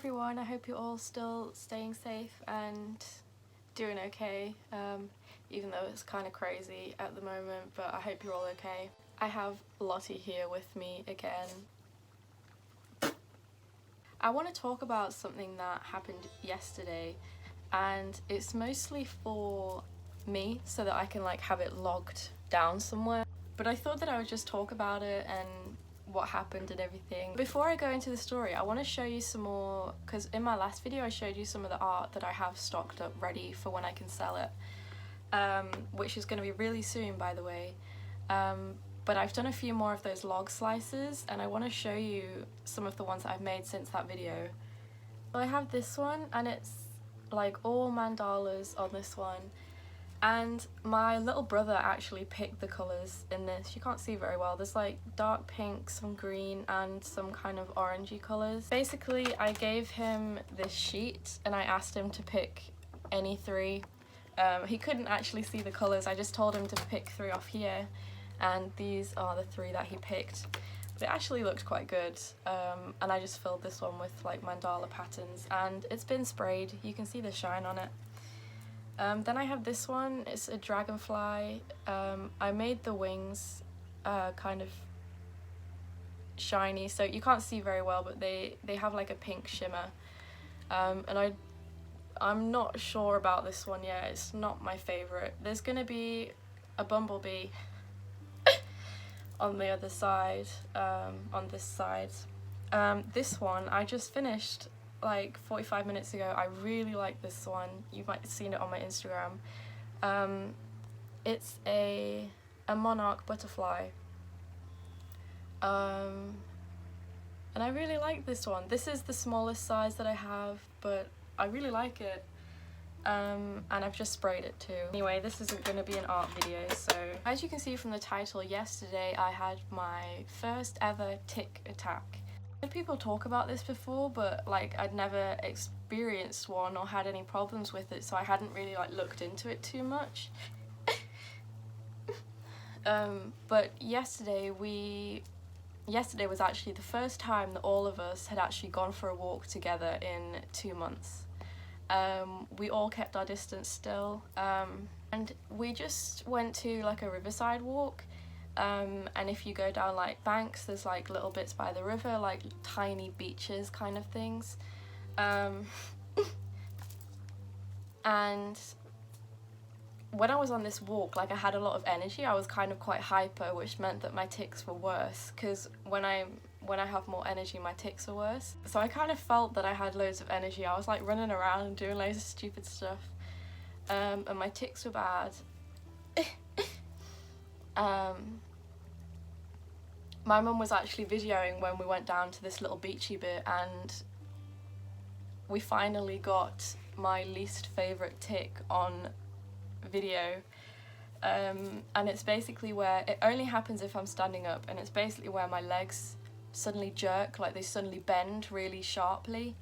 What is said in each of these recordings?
everyone, I hope you're all still staying safe and doing okay, even though it's kind of crazy at the moment, but I hope you're all okay. I have Lottie here with me again. I want to talk about something that happened yesterday, and it's mostly for me so that I can have it logged down somewhere, but I thought that I would just talk about it and what happened and everything. Before I go into the story, I want to show you some more, because in my last video I showed you some of the art that I have stocked up ready for when I can sell it, which is going to be really soon, by the way. But I've done a few more of those log slices and I want to show you some of the ones that I've made since that video. So I have this one, and it's like all mandalas on this one, and my little brother actually picked the colours in this. You can't see very well, there's like dark pink, some green and some kind of orangey colours. Basically I gave him this sheet and I asked him to pick any three. He couldn't actually see the colours, I just told him to pick three off here, and these are the three that he picked. But it actually looked quite good, and I just filled this one with like mandala patterns, and it's been sprayed, you can see the shine on it. Then I have this one, it's a dragonfly. I made the wings kind of shiny, so you can't see very well, but they have like a pink shimmer. And I'm not sure about this one yet, it's not my favourite. There's gonna be a bumblebee on the other side, on this side. This one I just finished like 45 minutes ago. I really like this one, you might have seen it on my Instagram. It's a monarch butterfly, and I really like this one. This is the smallest size that I have, but I really like it, and I've just sprayed it too. Anyway, this isn't going to be an art video, so as you can see from the title, yesterday I had my first ever tic attack. I've heard people talk about this before, but like I'd never experienced one or had any problems with it, so I hadn't really looked into it too much. But yesterday was actually the first time that all of us had actually gone for a walk together in 2 months. We all kept our distance still, and we just went to like a riverside walk. And if you go down like banks, there's like little bits by the river, like tiny beaches kind of things. And when I was on this walk, like I had a lot of energy, I was kind of quite hyper, which meant that my tics were worse, because when I have more energy, my tics are worse. So I kind of felt that I had loads of energy. I was like running around and doing loads of stupid stuff, and my tics were bad. My mum was actually videoing when we went down to this little beachy bit, and we finally got my least favourite tic on video. And it's basically where it only happens if I'm standing up, and it's basically where my legs suddenly jerk, like they suddenly bend really sharply.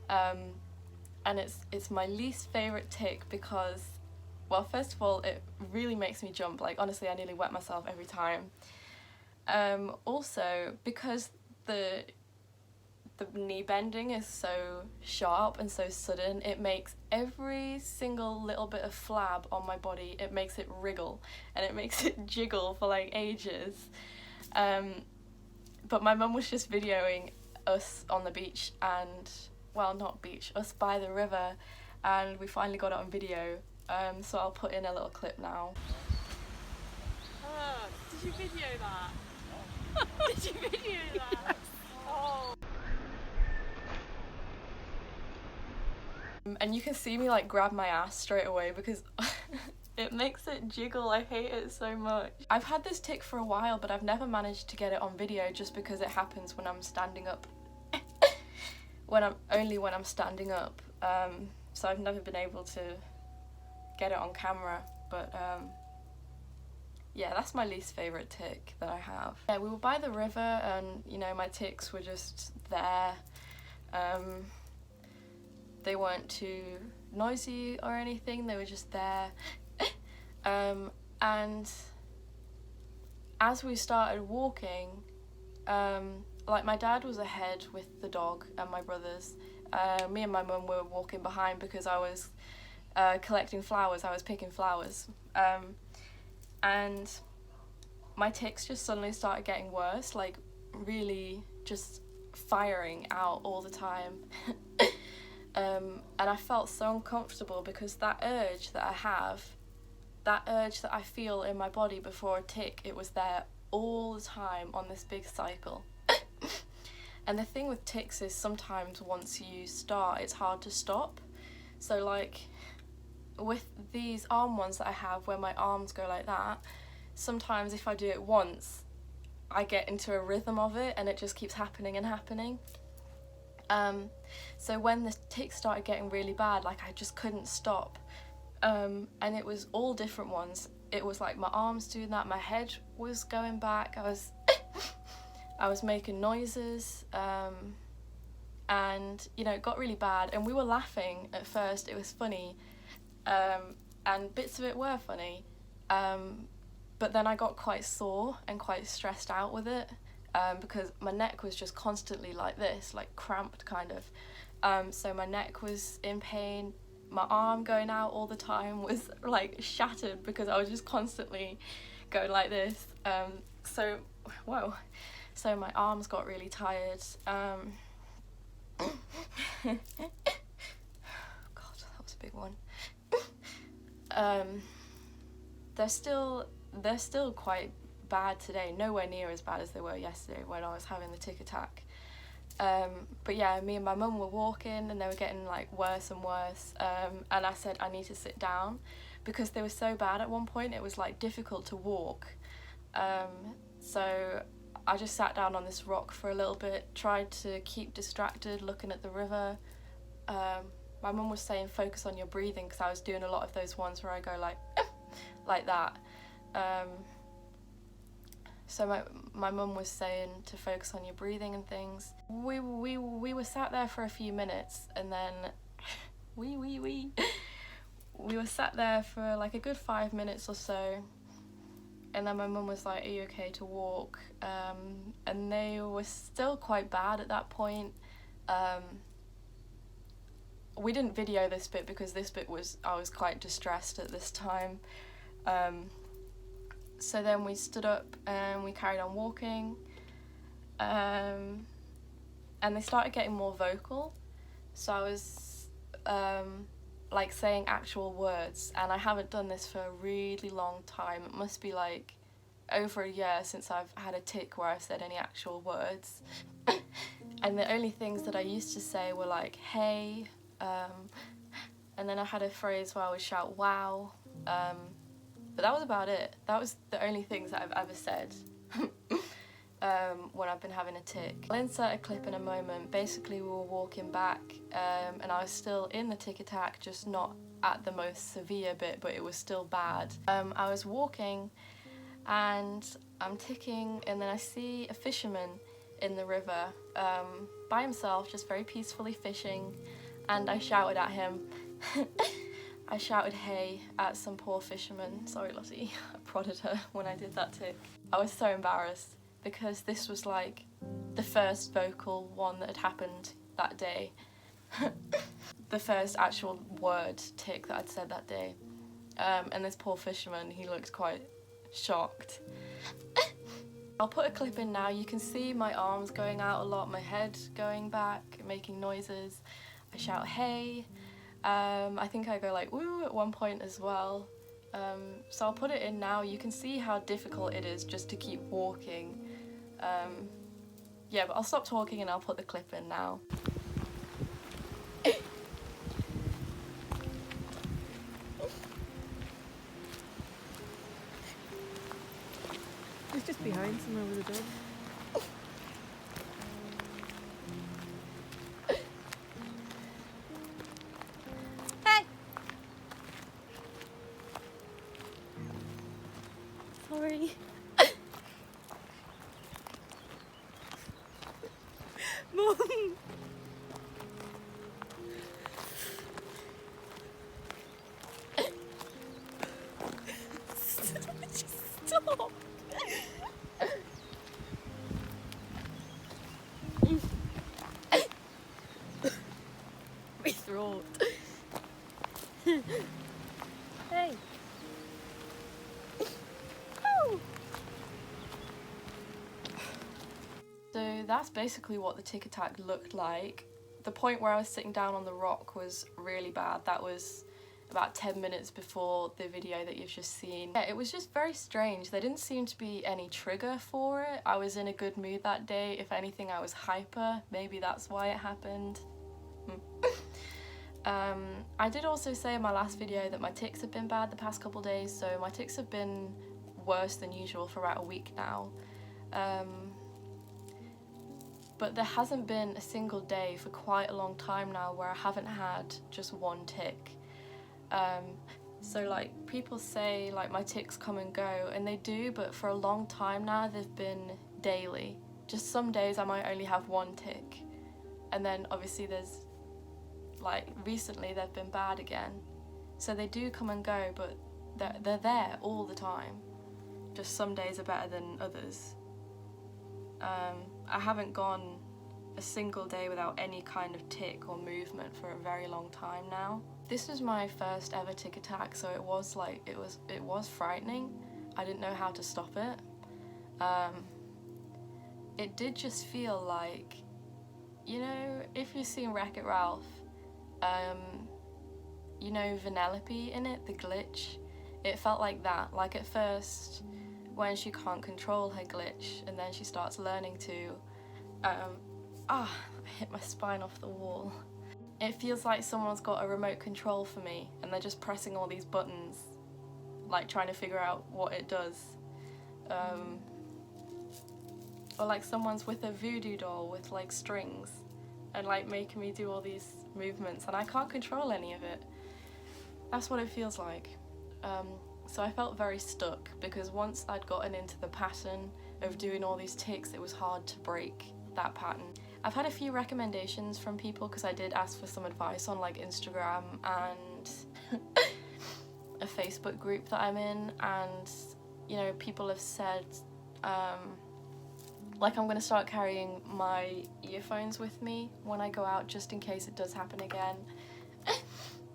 And it's my least favourite tic because, well, first of all, it really makes me jump. Like honestly, I nearly wet myself every time. Also, because the knee bending is so sharp and so sudden, it makes every single little bit of flab on my body, it makes it wriggle and it makes it jiggle for like ages. But my mum was just videoing us on the beach, and well, not beach, us by the river, and we finally got it on video. So I'll put in a little clip now. Did you video that? Did you video that? Yes. Oh. And you can see me like grab my ass straight away because it makes it jiggle. I hate it so much. I've had this tic for a while, but I've never managed to get it on video just because it happens when I'm standing up. Only when I'm standing up. So I've never been able to get it on camera, but yeah, that's my least favourite tic that I have. Yeah, we were by the river, and you know, my tics were just there. They weren't too noisy or anything, they were just there. And as we started walking, like my dad was ahead with the dog and my brothers, Me and my mum were walking behind because I was collecting flowers. I was picking flowers, and my tics just suddenly started getting worse, like really just firing out all the time. And I felt so uncomfortable because that urge that I have, that urge that I feel in my body before a tic, it was there all the time on this big cycle. And the thing with tics is sometimes once you start, it's hard to stop. So like with these arm ones that I have where my arms go like that, sometimes if I do it once, I get into a rhythm of it and it just keeps happening and happening. So when the tics started getting really bad, like I just couldn't stop. And it was all different ones. It was like my arms doing that, my head was going back, I was making noises, and you know, it got really bad and we were laughing at first, it was funny, and bits of it were funny, but then I got quite sore and quite stressed out with it, because my neck was just constantly like this, like cramped kind of, so my neck was in pain, my arm going out all the time was like shattered because I was just constantly going like this, so whoa, so my arms got really tired. God, that was a big one. They're still quite bad today, nowhere near as bad as they were yesterday when I was having the tic attack. But yeah, me and my mum were walking and they were getting like worse and worse, and I said I need to sit down because they were so bad at one point it was like difficult to walk, so I just sat down on this rock for a little bit, tried to keep distracted looking at the river. My mum was saying focus on your breathing because I was doing a lot of those ones where I go like that. So my mum was saying to focus on your breathing and things. We were sat there for a few minutes and then we were sat there for like a good 5 minutes or so, and then my mum was like, are you okay to walk? And they were still quite bad at that point. We didn't video this bit because this bit I was quite distressed at this time. So then we stood up and we carried on walking, and they started getting more vocal, so I was like saying actual words, and I haven't done this for a really long time. It must be like over a year since I've had a tic where I've said any actual words. And the only things that I used to say were like hey, and then I had a phrase where I would shout wow, but that was about it. That was the only things that I've ever said when I've been having a tic. I'll insert a clip in a moment. Basically we were walking back, and I was still in the tic attack, just not at the most severe bit, but it was still bad. I was walking and I'm ticking, and then I see a fisherman in the river, by himself, just very peacefully fishing, and I shouted at him. I shouted hey at some poor fisherman. Sorry Lottie, I prodded her when I did that tic. I was so embarrassed because this was like the first vocal one that had happened that day. The first actual word tic that I'd said that day. And this poor fisherman, he looked quite shocked. I'll put a clip in now. You can see my arms going out a lot, my head going back, making noises. I shout hey. I think I go like woo at one point as well. So I'll put it in now. You can see how difficult it is just to keep walking. Yeah, but I'll stop talking and I'll put the clip in now. He's just behind somewhere with a dog. Hey! Sorry. Mum! Stop! my throat. Hey. Oh. So that's basically what the tic attack looked like. The point where I was sitting down on the rock was really bad. That was about 10 minutes before the video that you've just seen. Yeah, it was just very strange. There didn't seem to be any trigger for it. I was in a good mood that day. If anything, I was hyper. Maybe that's why it happened. I did also say in my last video that my tics have been bad the past couple days, so my tics have been worse than usual for about a week now. But there hasn't been a single day for quite a long time now where I haven't had just one tic. So like people say like my tics come and go, and they do, but for a long time now they've been daily. Just some days I might only have one tic, and then obviously there's like recently they've been bad again. So they do come and go, but they're there all the time. Just some days are better than others. I haven't gone a single day without any kind of tic or movement for a very long time now. This was my first ever tic attack, so it was frightening. I didn't know how to stop it. It did just feel like, you know, if you've seen Wreck-It Ralph, you know Vanellope in it, the glitch? It felt like that. Like at first, when she can't control her glitch, and then she starts learning to, I hit my spine off the wall. It feels like someone's got a remote control for me, and they're just pressing all these buttons, like trying to figure out what it does. Or like someone's with a voodoo doll with like strings, and like making me do all these movements, and I can't control any of it. That's what it feels like. So I felt very stuck, because once I'd gotten into the pattern of doing all these tics, it was hard to break that pattern. I've had a few recommendations from people, because I did ask for some advice on like Instagram and a Facebook group that I'm in, and you know, people have said like I'm gonna start carrying my earphones with me when I go out, just in case it does happen again.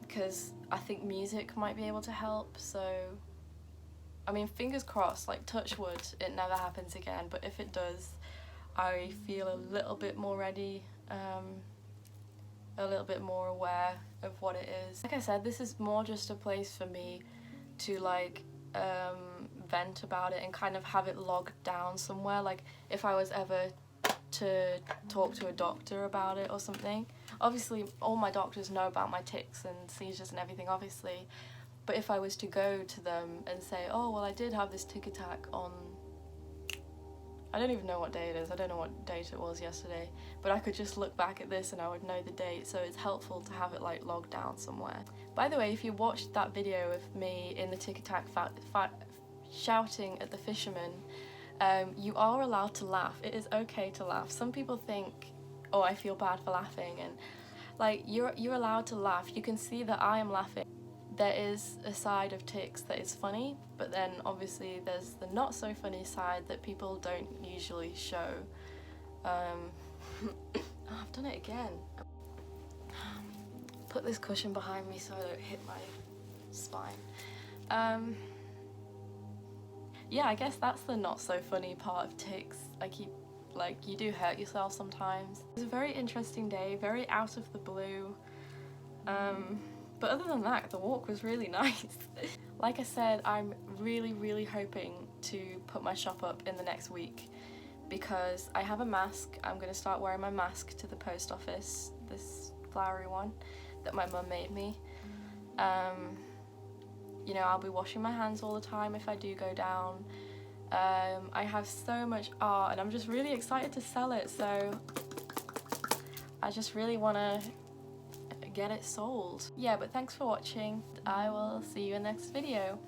Because I think music might be able to help. So I mean, fingers crossed, like touch wood, it never happens again, but if it does, I feel a little bit more ready, a little bit more aware of what it is. Like I said, this is more just a place for me to like vent about it and kind of have it logged down somewhere. Like if I was ever to talk to a doctor about it or something, obviously all my doctors know about my tics and seizures and everything, obviously, but if I was to go to them and say, oh well, I did have this tic attack on, I don't even know what day it is, I don't know what date it was yesterday, but I could just look back at this and I would know the date, so it's helpful to have it like logged down somewhere. By the way, if you watched that video of me in the tic attack shouting at the fisherman, you are allowed to laugh. It is okay to laugh. Some people think, oh, I feel bad for laughing, and like you're allowed to laugh. You can see that I am laughing. There is a side of tics that is funny, but then obviously there's the not so funny side that people don't usually show. I've done it again. Put this cushion behind me so I don't hit my spine. Yeah, I guess that's the not so funny part of tics. Like you do hurt yourself sometimes. It was a very interesting day, very out of the blue. But other than that, the walk was really nice. Like I said, I'm really hoping to put my shop up in the next week, because I have a mask. I'm going to start wearing my mask to the post office, this flowery one that my mum made me. You know, I'll be washing my hands all the time if I do go down. I have so much art and I'm just really excited to sell it, so I just really want to get it sold. Yeah, but thanks for watching. I will see you in the next video.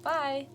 Bye!